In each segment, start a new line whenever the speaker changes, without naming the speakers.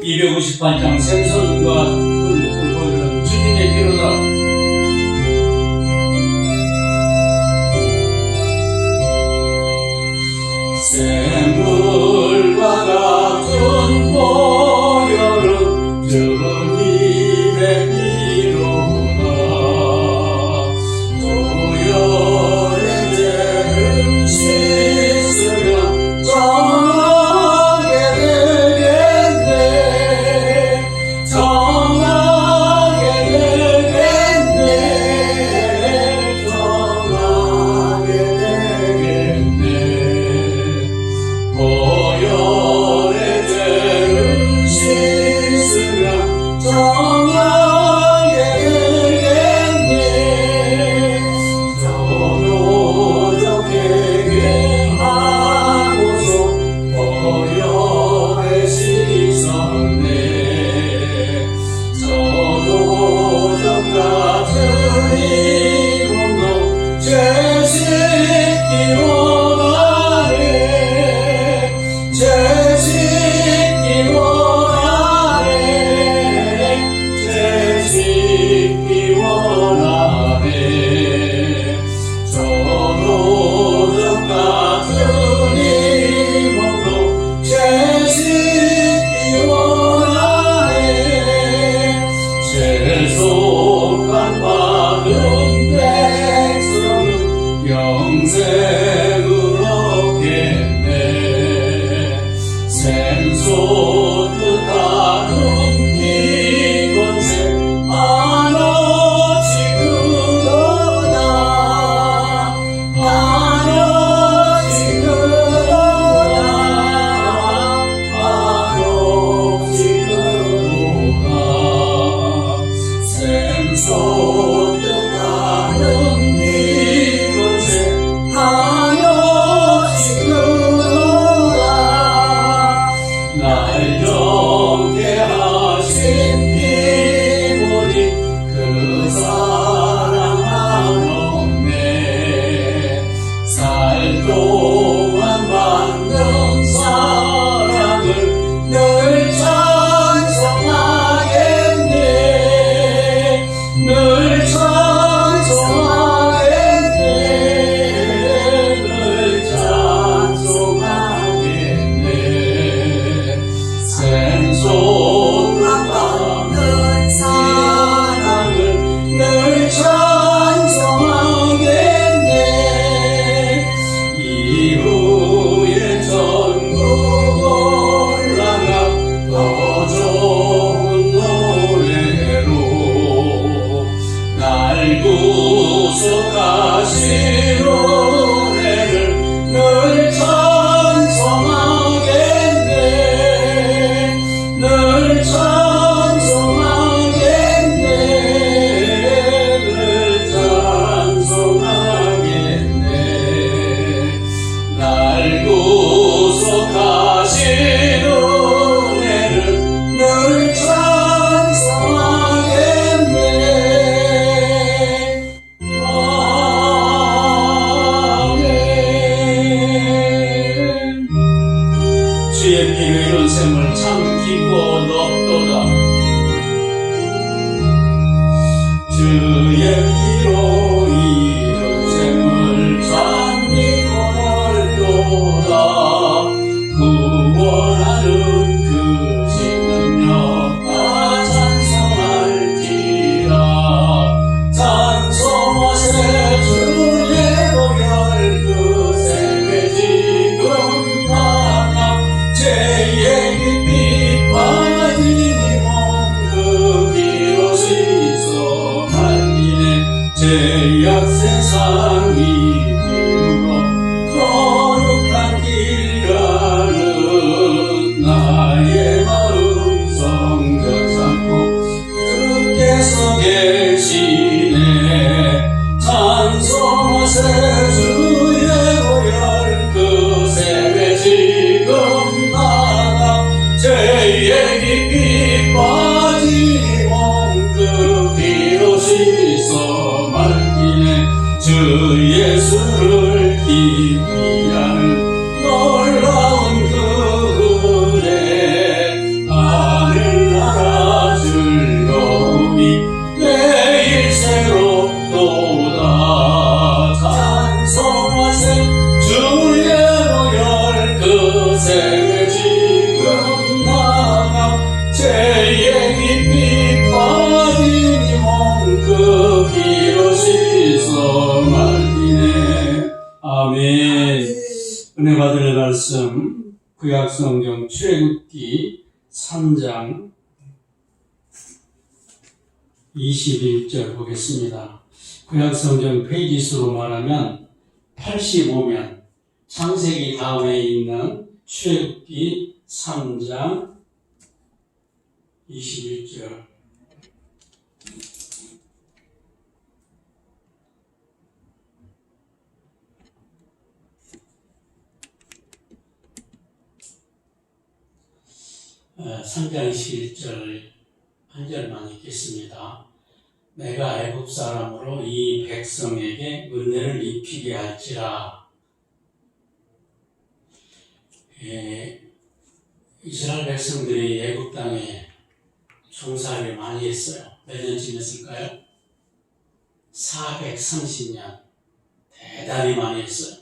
258장 생선과 꿀목을 보이는 주님의 기로다. 샘물과 같은 보혈은 주님의 피로구나. 보혈의 죄를 씻으면 정하게 되겠네. 정하게 날 구속하신 은혜를 늘 찬송하겠네. 늘 찬송하겠네. 늘 찬송하겠네. 날 구속하신 은혜를 늘 찬송하겠네. 아멘. 주의 피로 이룬 셈을 참 기뻐 높도다. 주의 피로 이룬 셈을 참 기뻐 높도다. 구원하는 그 신능력 다 찬송할지라. 찬송하세 주의 보혈 그 셈에 지금 나가 죄의 깊이 빠진 몸그 비로 씻어 갈리네. 죄악 세상이 비우고 거룩한 길 가는 나의 마음 성전 삼고 주께서 계시네. 찬송하세 주의 보혈 그 셈에 지금 나가 죄의 깊이 빠진 몸그 피로 씻어 말기네. 주 예수를 기피하는 놀라운 그 은혜 하늘나라 즐거움이 내일 새롭도다. 찬송하세 주의 보혈 그 셈에 지금 나가 죄의 깊이 빠진 몸그 피로 씻어 말기네. 아멘. 은혜 받을 말씀 구약성경 출애굽기 3장 21절 보겠습니다. 구약성경 페이지 수로 말하면 85면 창세기 다음에 있는 출애굽기 3장 21절. 어, 3장 21절 한 절만 읽겠습니다. 내가 애굽 사람으로 이 백성에게 은혜를 입히게 할지라. 이스라엘 백성들이 애굽 땅에 종살이를 많이 했어요. 몇 년쯤 했을까요? 430년. 대단히 많이 했어요.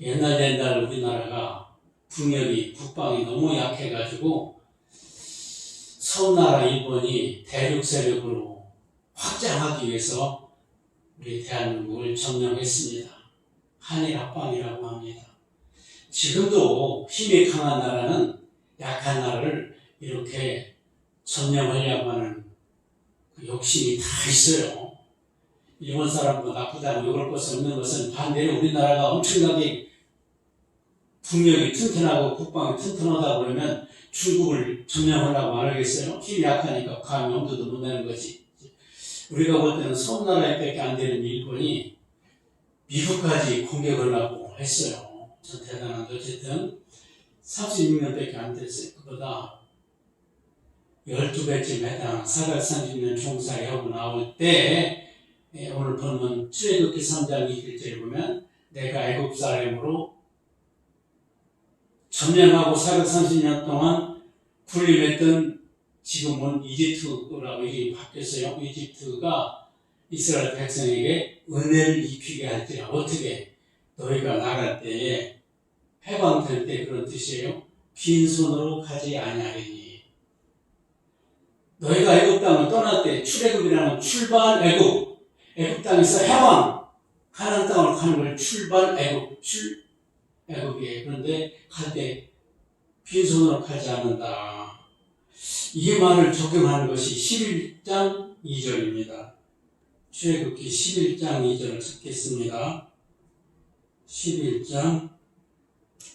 옛날 우리나라가 국력이 국방이 너무 약해가지고 서나라 일본이 대륙 세력으로 확장하기 위해서 우리 대한민국을 점령했습니다. 한일 합방이라고 합니다. 지금도 힘이 강한 나라는 약한 나라를 이렇게 점령하려고 하는 그 욕심이 다 있어요. 일본 사람도 나쁘다고 욕을 것이 없는 것은 반대로 우리나라가 엄청나게 국력이 튼튼하고 국방이 튼튼하다 그러면 중국을 점령하려고 안 하겠어요? 힘이 약하니까 감히 엄두도 못 내는 거지. 우리가 볼 때는 섬나라에 안 되는 일본이 미국까지 공격하려고 했어요. 전 대단한데 어쨌든 36년밖에 안 됐어요. 그보다 12배쯤 해당하는 430년 종살이하고 나올 때 오늘 보면 출애굽기 3장 21절에 보면 내가 애굽 사람으로 점령하고 430년 동안 군림했던 지금은 이집트라고 이름이 바뀌었어요. 이집트가 이스라엘 백성에게 은혜를 입히게 할지라. 어떻게? 너희가 나갈 때에 해방될 때 그런 뜻이에요. 빈손으로 가지 아니하리니. 너희가 애굽 땅을 떠날 때 출애굽이라는 출발 애굽. 애굽 땅에서 해방. 가나안 땅으로 가는 걸 출발 애굽. 애굽이에요. 그런데 갈 때 빈손으로 가지 않는다. 이 말을 적용하는 것이 11장 2절입니다. 출애굽기 11장 2절을 찾겠습니다. 11장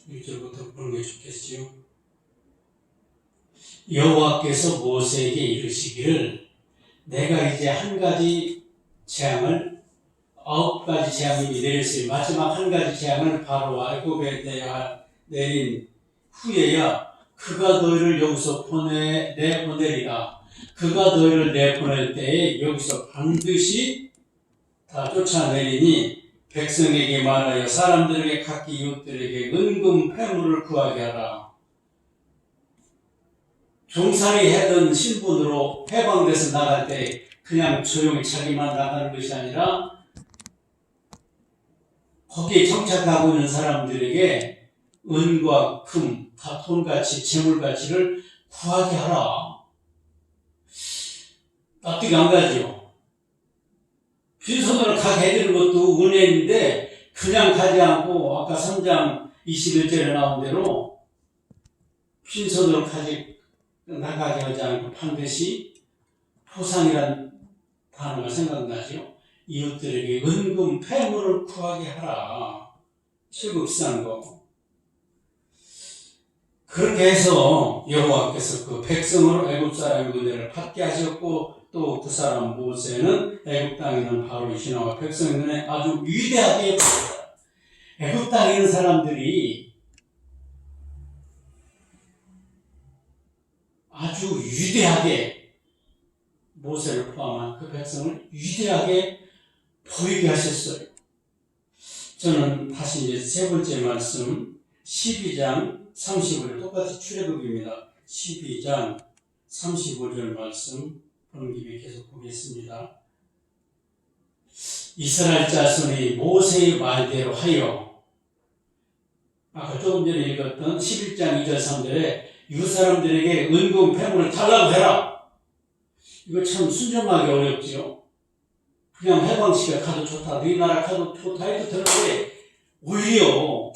1절부터 보는 게 좋겠지요. 여호와께서 모세에게 이르시기를 내가 이제 한 가지 재앙을 9가지 재앙이 내렸어요. 마지막 한 가지 재앙을 바로와 애굽에 내린 후에야 그가 너희를 여기서 내보내리라. 그가 너희를 내보낼 때에 여기서 반드시 다 쫓아내리니 백성에게 말하여 사람들에게 각기 이웃들에게 은금 패물을 구하게 하라. 종살이 하던 신분으로 해방돼서 나갈 때 그냥 조용히 자기만 나가는 것이 아니라 거기에 정착하고 있는 사람들에게 은과 금, 다 돈가치, 재물가치를 구하게 하라. 납득이 안 가죠. 빈손으로 가게 해드리는 것도 은혜인데 그냥 가지 않고 아까 3장 21절에 나온 대로 빈손으로 나가게 하지 않고 반드시 포상이란 단어가 생각나죠. 이웃들에게 은금 패물을 구하게 하라. 최고 비싼 거. 그렇게 해서 여호와께서 그 백성으로 애굽 사람의 은혜를 받게 하셨고 또 그 사람 모세는 애굽 땅에 있는 바로의 신하와 백성의 눈에 아주 위대하게 보였다. 애굽 땅에 있는 사람들이 아주 위대하게 모세를 포함한 그 백성을 위대하게 보이게 하셨어요. 저는 다시 이제 세 번째 말씀 12장 35절 똑같이 출애굽입니다. 12장 35절 말씀 보는 김에 계속 보겠습니다. 이스라엘 자손이 모세의 말대로 하여 아까 조금 전에 읽었던 11장 2절 3절에 이웃 사람들에게 은금 패물을 달라고 해라. 이거 참 순종하기 어렵지요. 그냥 해방시켜 가도 좋다, 너희 나라 가도 좋다 해도 되는데 오히려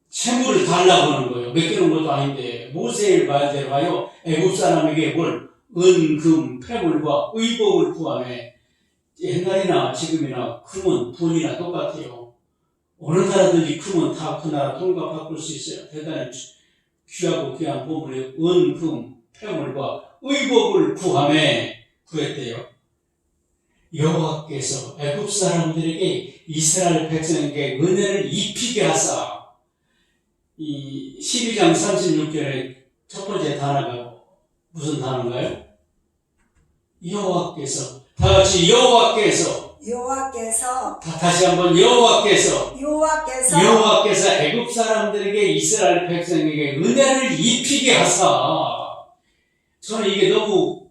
채물을 달라고 하는 거예요. 맡기는 것도 아닌데 모세의 말대로 하여 애굽 사람에게 뭘 은금 패물과 의복을 구하매. 옛날이나 지금이나 금은 돈이나 똑같아요. 어느 나라든지 금은 다 그 나라 돈과 바꿀 수 있어요. 대단히 귀하고 귀한 보물의 은금 패물과 의복을 구했대요. 여호와께서 애굽 사람들에게 이스라엘 백성에게 은혜를 입히게 하사. 이 12장 36절의 첫 번째 단어가 무슨 단어인가요? 여호와께서. 다 같이 여호와께서. 다시 한번 여호와께서 애굽 사람들에게 이스라엘 백성에게 은혜를 입히게 하사. 저는 이게 너무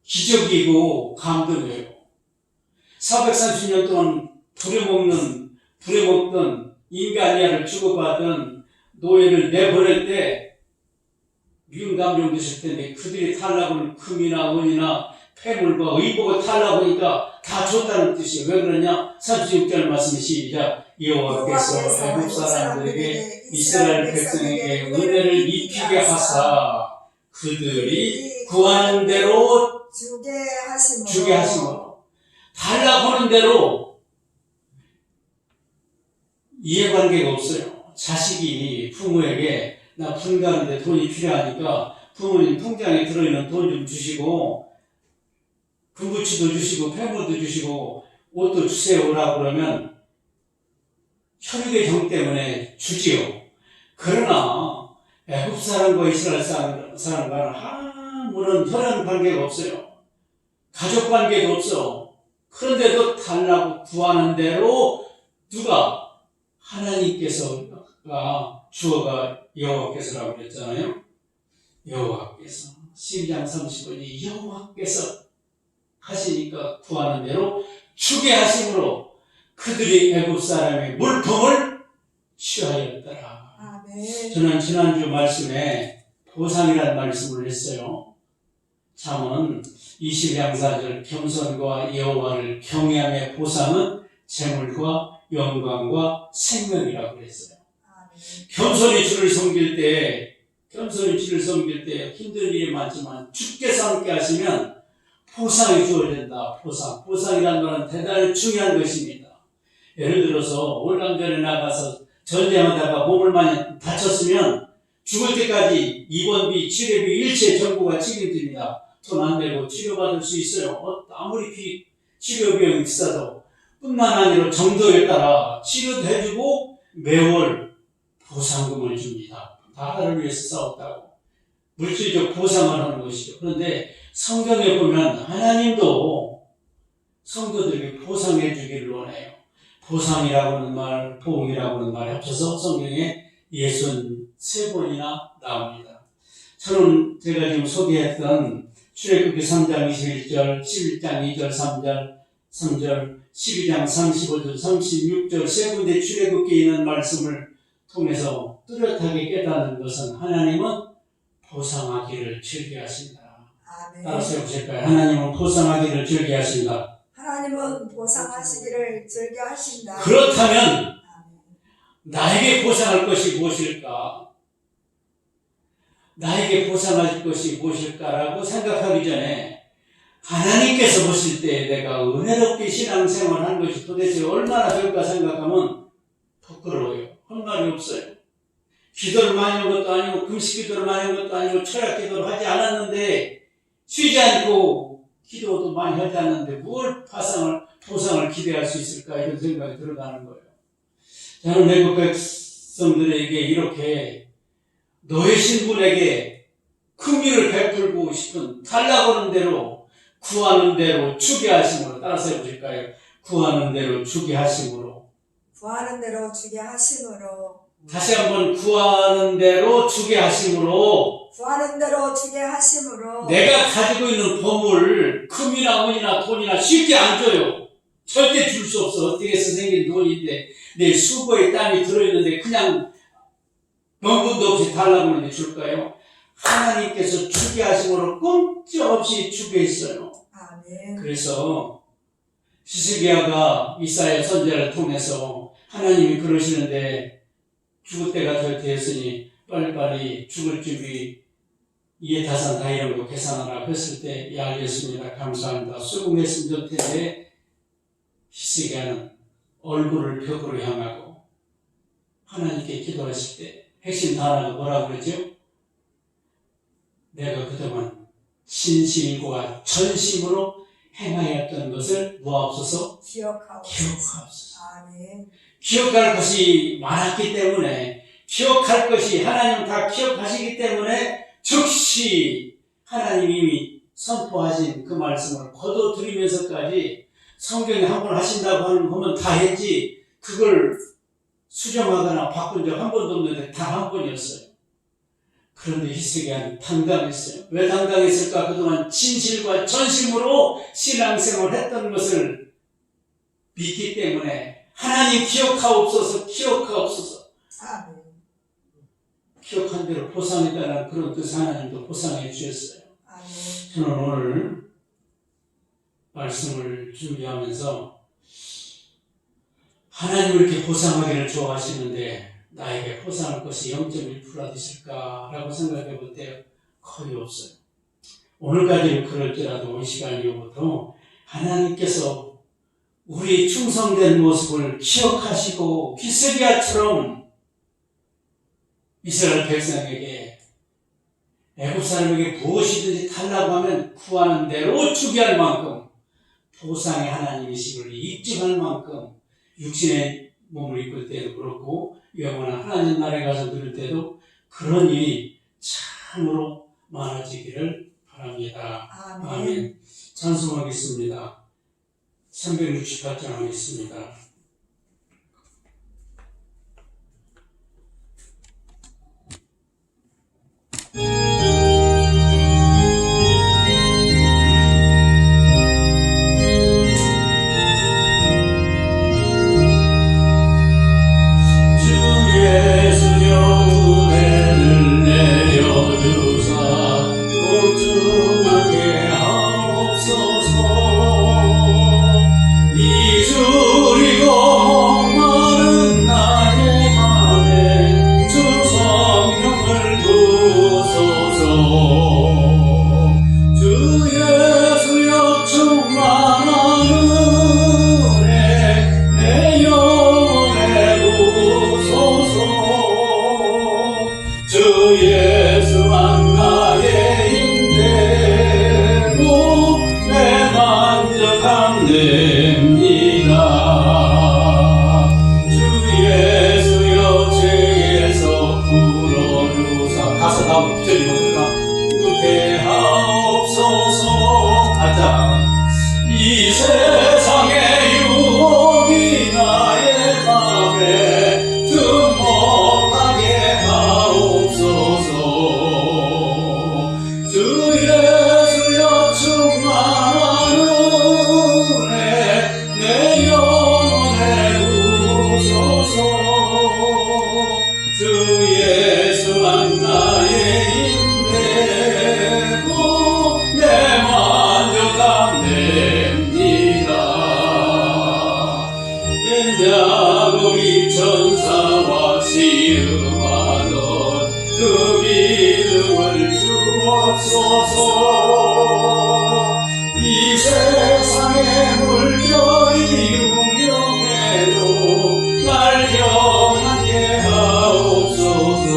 기적이고 감동이에요. 430년 동안 부려먹던 인간이야를 주고받은 노예를 내보낼 때 미운 감정 드실 텐데 그들이 달라고 하는 금이나 은이나 패물과 의복을 달라고 하니까 다 줬다는 뜻이에요. 왜 그러냐? 36절 말씀 시작. 여호와께서 애굽 사람들에게 이스라엘 백성에게 은혜를 입히게 하사 그들이 구하는 대로 주게 하심으로. 달라고 하는 대로. 이해관계가 없어요. 자식이 부모에게 나 분가하는데 돈이 필요하니까 부모님 통장에 들어있는 돈 좀 주시고 금부치도 주시고 패물도 주시고 옷도 주세요라고 그러면 혈육의 정 때문에 주지요. 그러나 애굽 사람과 이스라엘 사람과는 아무런 혈연 관계가 없어요. 가족 관계도 없어. 그런데도 달라고 구하는 대로 누가? 하나님께서가 주어가 여호와께서라고 그랬잖아요. 여호와께서 12장 35절이 여호와께서 하시니까 구하는 대로 주게 하심으로 그들이 애굽 사람의 물품을 취하였더라. 아멘. 저는 지난주 말씀에 보상이라는 말씀을 했어요. 잠언 20장 4절 겸손과 여호와를 경외함의 보상은 재물과 영광과 생명이라고 그랬어요. 겸손히 주를 섬길 때 힘든 일이 많지만 주께서 함께 하시면 포상이 주어진다. 포상이라는 말은 대단히 중요한 것입니다. 예를 들어서 월남전에 나가서 전쟁하다가 몸을 많이 다쳤으면 죽을 때까지 입원비, 치료비 일체 정부가 책임집니다. 돈 안 내고 치료받을 수 있어요. 아무리 치료 비용이 비싸도 뿐만 아니라 정도에 따라 치료도 해주고 매월 보상금을 줍니다. 나라를 위해서 싸웠다고. 물질적 보상을 하는 것이죠. 그런데 성경에 보면 하나님도 성도들에게 보상해 주기를 원해요. 보상이라고 하는 말, 보응이라고 하는 말이 합쳐서 성경에 63번이나 나옵니다. 저는 제가 지금 소개했던 출애굽기 3장 21절, 11장 2절, 3절, 12장 35절, 36절 세 군데 출애굽기에 있는 말씀을 통해서 뚜렷하게 깨닫는 것은 하나님은 보상하기를 즐겨하신다.
아멘.
따라서 해보실까요? 하나님은 보상하기를 즐겨하신다.
하나님은 보상하시기를 즐겨하신다.
그렇다면
아멘.
나에게 보상할 것이 무엇일까? 나에게 보상할 것이 무엇일까라고 생각하기 전에 하나님께서 보실 때 내가 은혜롭게 신앙생활한 것이 도대체 얼마나 될까 생각하면 부끄러워요. 할 말이 없어요. 기도를 많이 한 것도 아니고 금식 기도를 많이 한 것도 아니고 철학 기도를 하지 않았는데 쉬지 않고 기도도 많이 하지 않았는데 뭘 보상을 기대할 수 있을까 이런 생각이 들어가는 거예요. 저는 내국 백성들에게 이렇게 너의 신분에게 긍휼을 베풀고 싶은 달라고 하는 대로 구하는 대로 주게 하심으로 따라서 해보실까요? 구하는 대로 주게 하심으로
구하는 대로 주게 하심으로
다시 한번 구하는 대로 주게 하심으로
구하는 대로 주게 하심으로
내가 가지고 있는 보물 금이나 은이나 돈이나 쉽게 안 줘요. 절대 줄 수 없어. 어떻게 해서 생긴 돈인데 내 수고에 땀이 들어있는데 그냥 명분도 없이 달라고 하는데 줄까요? 하나님께서 주게 하심으로 꼼짝없이 주게 했어요.
아멘.
그래서 히스기야가 이사야 선지자를 통해서 하나님이 그러시는데 죽을 때가 될 때였으니 빨리빨리 죽을 준비 이해타산 다 이런 거 계산하라고 했을 때 예 알겠습니다. 감사합니다. 수긍했으면 좋을 텐데 히스기야는 얼굴을 벽으로 향하고 하나님께 기도했을 때 핵심 단어가 뭐라고 그러죠? 내가 그동안 진심과 전심으로 행하였던 것을 무엇없어서 기억하옵소서.
아멘.
기억할 것이 많았기 때문에 기억할 것이 하나님은 다 기억하시기 때문에 즉시 하나님이 선포하신 그 말씀을 거둬들이면서까지 성경에 한 번 하신다고 하는 거면 다 했지 그걸 수정하거나 바꾼 적 한 번도 없는데 단 한 번이었어요. 그런데 히스기야는 당당했어요. 왜 당당했을까? 그동안 진실과 전심으로 신앙생활을 했던 것을 믿기 때문에 하나님 기억하옵소서.
아멘.
기억한 대로 보상해달라는 그런 뜻 하나님도 보상해 주셨어요.
아멘.
저는 오늘 말씀을 준비하면서 하나님을 이렇게 보상하기를 좋아하시는데 나에게 보상할 것이 0.1%라도 있을까라고 생각해 볼 때 거의 없어요. 오늘까지는 그럴지라도 이 시간 이후부터 하나님께서 우리 충성된 모습을 기억하시고 히스기야처럼 이스라엘 백성에게 애굽 사람에게 무엇이든지 달라고 하면 구하는 대로 주게 할 만큼 보상의 하나님이심을 입증할 만큼 육신의 몸을 입을 때도 그렇고 영원한 하나님 나라에 가서 누릴 때도 그런 일이 참으로 많아지기를 바랍니다.
아멘.
아멘. 찬송하겠습니다. 368장 하겠습니다. 잊으리고 됩니다. 주 예수여 죄에서 풀어주사. 가사 다음 구절이 뭡니까? 대하옵소서. 하자. 이 세상의 유혹이 나의 맘에 tum목하게 하옵소서. 주 예수여 충만한 은혜 내 영혼에 부으소서. 주 예수만 나의 힘되고 내 만족함 됩니다. 인자국이 천사와 시음하던 그 믿음을 주옵소서. 이 세상의 물결이 운명해도 날 영하게 하옵소서.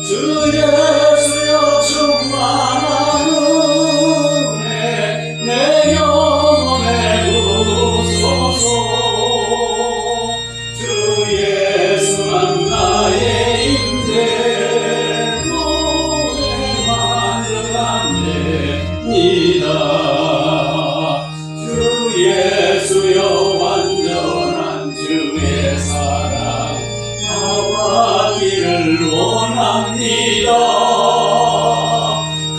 주 예수여 충만한 은혜 내 영혼에 부으소서. 주 예수만 나의 힘되고 내 만족함 됩니다. 주 예수여 완전한 주의 사랑 나와기를 원합니다.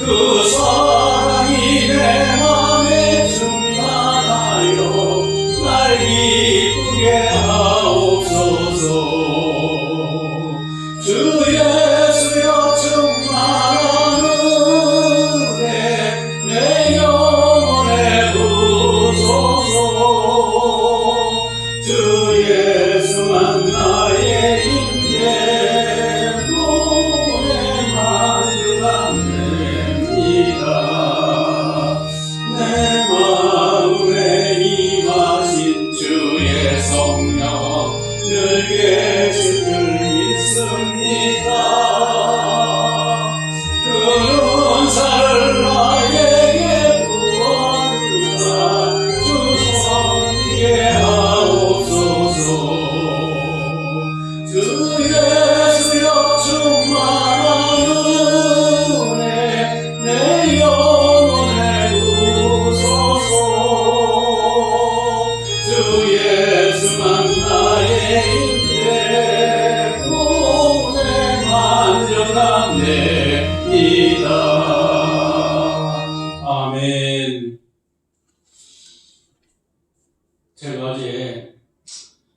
그 사랑이 내 맘에 충만하여 날 기쁘게 하옵소서. 주 예수여 충만한 은혜 내 영혼에 부으소서. 주 예수만 나의 힘되고 내 만족함 됩니다. 내 마음에 임하신 주의 성령 늘 계실 줄 믿습니다. 그 은사를 나에게 부어주사 주 섬기게 하옵소서. 주 예수여 충만한 은혜 내 영혼에 부으소서. 주 예수만 나의 힘되고 내 만족함 됩니다. 아멘. 제가 어제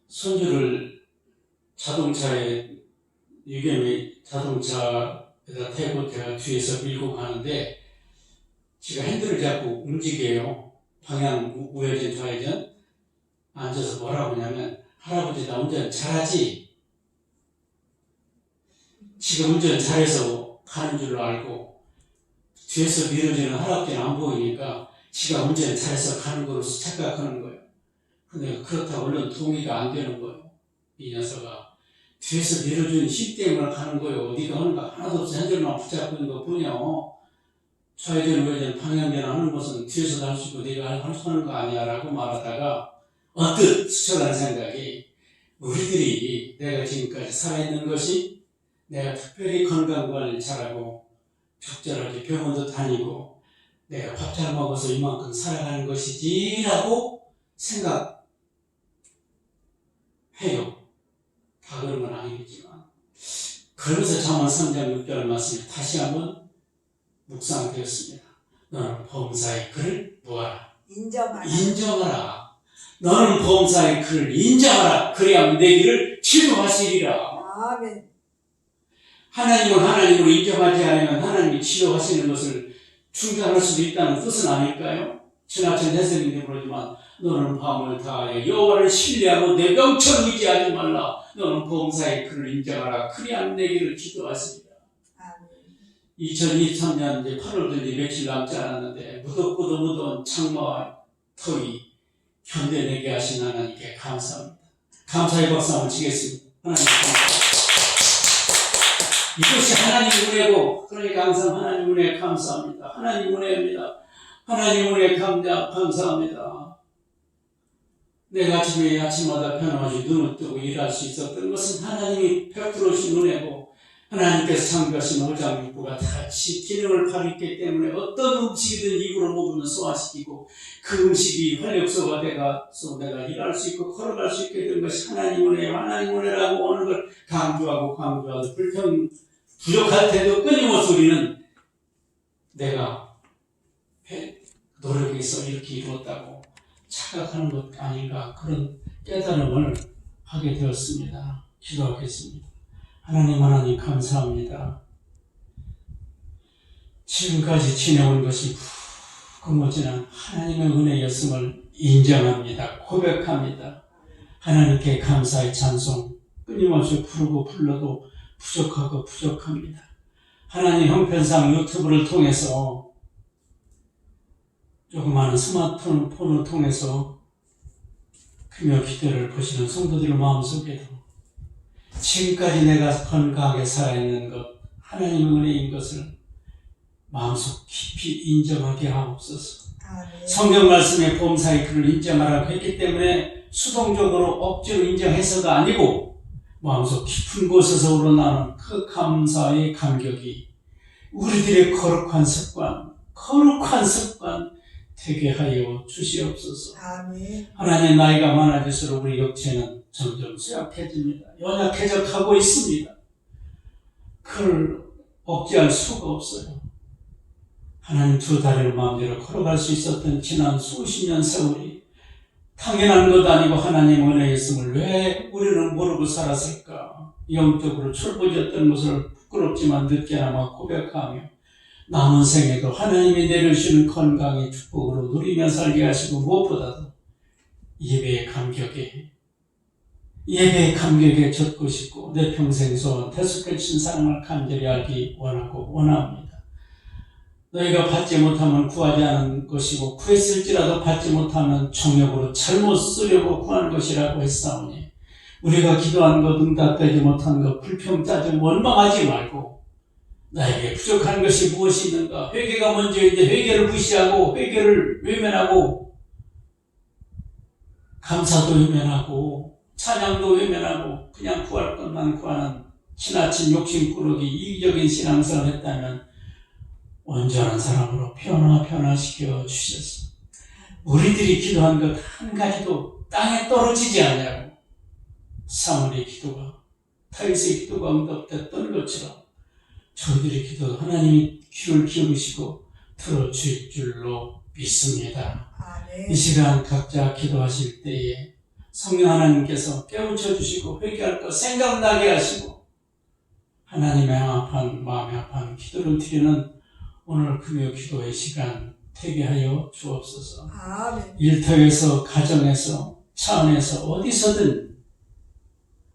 손주를 자동차에 유겸이 자동차에다 태고 제가 뒤에서 밀고 가는데 지가 핸들을 잡고 움직여요. 방향 우회전 좌회전. 앉아서 뭐라고 하냐면 할아버지 나 운전 잘하지? 지가 운전 잘해서 가는 줄로 알고 뒤에서 밀어주는 할아버지는 안 보이니까 지가 운전 잘해서 가는 거로 착각하는 거예요. 근데 그렇다고 얼른 동의가 안 되는 거예요. 이 녀석아 뒤에서 밀어주는 힘 때문에 가는 거예요. 네가 하는 거 하나도 없어. 핸들만 붙잡고 있는 거 보냐. 좌회전 우회전 방향전 하는 것은 뒤에서도 할 수 있고 네가 하는 거 아니야 라고 말하다가 언뜻 스쳐간 생각이 우리들이 내가 지금까지 살아있는 것이 내가 특별히 건강관리를 잘하고 적절하게 병원도 다니고 내가 밥 잘 먹어서 이만큼 살아가는 것이지 라고 생각해요. 다 그런 건 아니겠지만 그러면서 잠언 3장 6절 말씀이 다시 한번 묵상되었습니다. 너는 범사의 그를 뭐하라? 인정하라. 너는 범사의 그를 인정하라. 그래야 내 길을 치료하시리라.
아멘.
하나님을 하나님으로 인정하지 않으면 하나님이 치료하시는 것을 중단할 수도 있다는 뜻은 아닐까요? 지나친 해석인지 모르지만 너는 밤을 다하여 여호와를 신뢰하고 내 명철을 의지하지 말라. 너는 범사의 그를 인정하라. 그래야 내 길을 기도하시리라. 2023년 이제 8월도 이제 며칠 남지 않았는데 무덥고도 무더운 장마와 더위 견뎌내게 하신 하나님께 감사합니다. 감사의 박수 한번 치겠습니다. 하나님 감사합니다. 이것이 하나님 은혜고, 그러니까 항상 하나님 은혜 감사합니다. 하나님 은혜입니다. 하나님 은혜 감사합니다. 내가 아침마다 변함없이 눈을 뜨고 일할 수 있었던 것은 하나님이 베풀어 주신 은혜고 하나님께서 창조하신 오장육부가 같이 기능을 발휘했기 때문에 어떤 음식이든 입으로 먹으면 소화시키고 그 음식이 활력소가 돼서 내가 일할 수 있고 걸어갈 수 있게 된 것이 하나님 은혜라고 하는 걸 강조하고 부족할 때도 끊임없이 우리는 내가 노력해서 이렇게 이루었다고 착각하는 것 아닌가 그런 깨달음을 하게 되었습니다. 기도하겠습니다. 하나님 감사합니다. 지금까지 지내온 것이 무궁무진한 하나님의 은혜였음을 인정합니다. 고백합니다. 하나님께 감사의 찬송 끊임없이 부르고 불러도 부족합니다. 하나님 형편상 유튜브를 통해서 조그마한 스마트폰을 통해서 금요 기도를 보시는 성도들 마음속에도 지금까지 내가 건강하게 살아있는 것, 하나님의 은혜인 것을 마음속 깊이 인정하게 하옵소서. 성경 말씀에 범사의 그를 인정하라고 했기 때문에 수동적으로 억지로 인정해서가 아니고 마음속 깊은 곳에서 우러나는 그 감사의 감격이 우리들의 거룩한 습관 되게 하여 주시옵소서.
아멘.
하나님 나이가 많아질수록 우리 육체는 점점 쇠약해집니다. 연약해져 가고 있습니다. 그걸 억제할 수가 없어요. 하나님 두 다리를 마음대로 걸어갈 수 있었던 지난 수십 년 세월이 당연한 것 아니고 하나님 은혜였음을 왜 우리는 모르고 살았을까? 영적으로 철부지였던 것을 부끄럽지만 늦게나마 고백하며 남은 생에도 하나님이 내려주시는 건강의 축복으로 누리며 살게 하시고 무엇보다도 예배의 감격에 젖고 싶고 내 평생 소원 대속해주신 사랑을 간절히 알기 원합니다. 너희가 받지 못하면 구하지 않은 것이고 구했을지라도 받지 못하면 정욕으로 잘못 쓰려고 구하는 것이라고 했사오니 우리가 기도한 것 응답되지 못한 것 불평 짜증 원망하지 말고 나에게 부족한 것이 무엇이 있는가? 회개가 먼저인데 회개를 무시하고 회개를 외면하고 감사도 외면하고 찬양도 외면하고 그냥 구할 것만 구하는 지나친 욕심꾸러기 이기적인 신앙생활을 했다면 온전한 사람으로 변화시켜 주셔서 우리들이 기도한 것 한 가지도 땅에 떨어지지 않냐고 사무엘의 기도가 다윗의 기도가 응답됐던 것처럼 저희들의 기도 하나님이 귀를 기울이시고 들어줄 줄로 믿습니다.
아멘.
이 시간 각자 기도하실 때에 성령 하나님께서 깨우쳐 주시고 회개할 것 생각나게 하시고 하나님의 마음에 합한 기도를 드리는 오늘 금요 기도의 시간 되게 하여 주옵소서.
아멘.
일터에서 가정에서 차 안에서 어디서든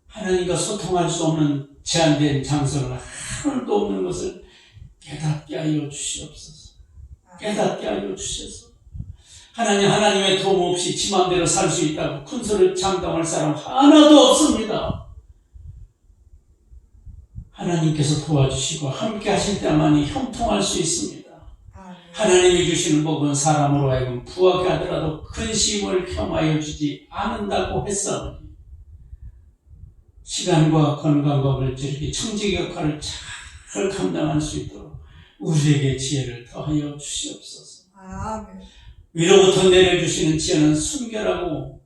하나님과 소통할 수 없는 제한된 장소를 하늘도 없는 것을 깨닫게 하여 주시옵소서. 깨닫게 하여 주셔서 하나님의 도움 없이 지 맘대로 살 수 있다고 큰 소리를 장담할 사람 하나도 없습니다. 하나님께서 도와주시고 함께 하실 때만이 형통할 수 있습니다. 하나님이 주시는 복은 사람으로 하여금 부하게 하더라도 근심을 겸하여 주지 않는다고 했사오니 시간과 건강과 물질이 청지기 역할을 잘 감당할 수 있도록 우리에게 지혜를 더하여 주시옵소서.
아멘.
위로부터 내려주시는 지혜는 순결하고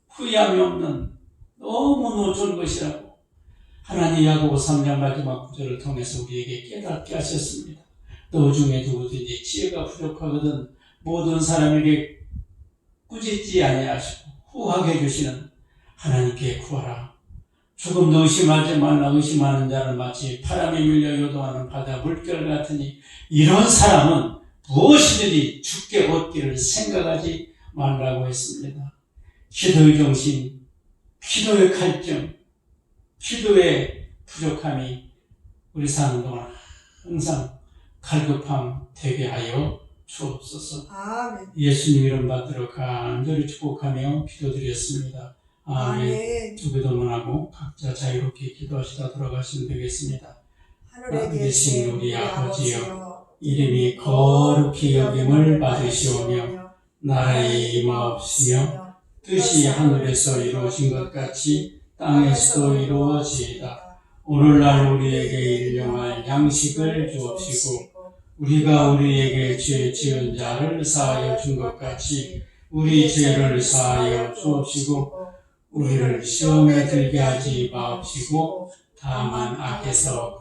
후회함이 없는 너무너무 좋은 것이라고 하나님 야고보 3장 마지막 구절을 통해서 우리에게 깨닫게 하셨습니다. 너 중에 누구든지 지혜가 부족하거든 모든 사람에게 꾸짖지 아니하시고 후하게 해주시는 하나님께 구하라. 조금도 의심하지 말라. 의심하는 자는 마치 바람에 밀려 요동하는 바다 물결 같으니 이런 사람은 무엇이든지 죽게 얻기를 생각하지 말라고 했습니다. 기도의 정신, 기도의 갈증, 기도의 부족함이 우리 사는 동안 항상 갈급함 되게 하여 주옵소서.
아멘.
예수님 이름 받들어 간절히 축복하며 기도드렸습니다. 아멘. 기도문하고 각자 자유롭게 기도하시다 돌아가시면 되겠습니다.
하늘에 계신
우리 아버지여 이름이 거룩히 여김을 받으시오며 나라의 임하옵시며 뜻이 하늘에서 이루어진 것 같이 땅에서도 이루어지이다. 오늘날 우리에게 일용할 양식을 주옵시고 우리가 우리에게 죄 지은 자를 사하여 준 것 같이 우리 죄를 사하여 주옵시고 우리를 시험에 들게 하지 마옵시고 다만 악에서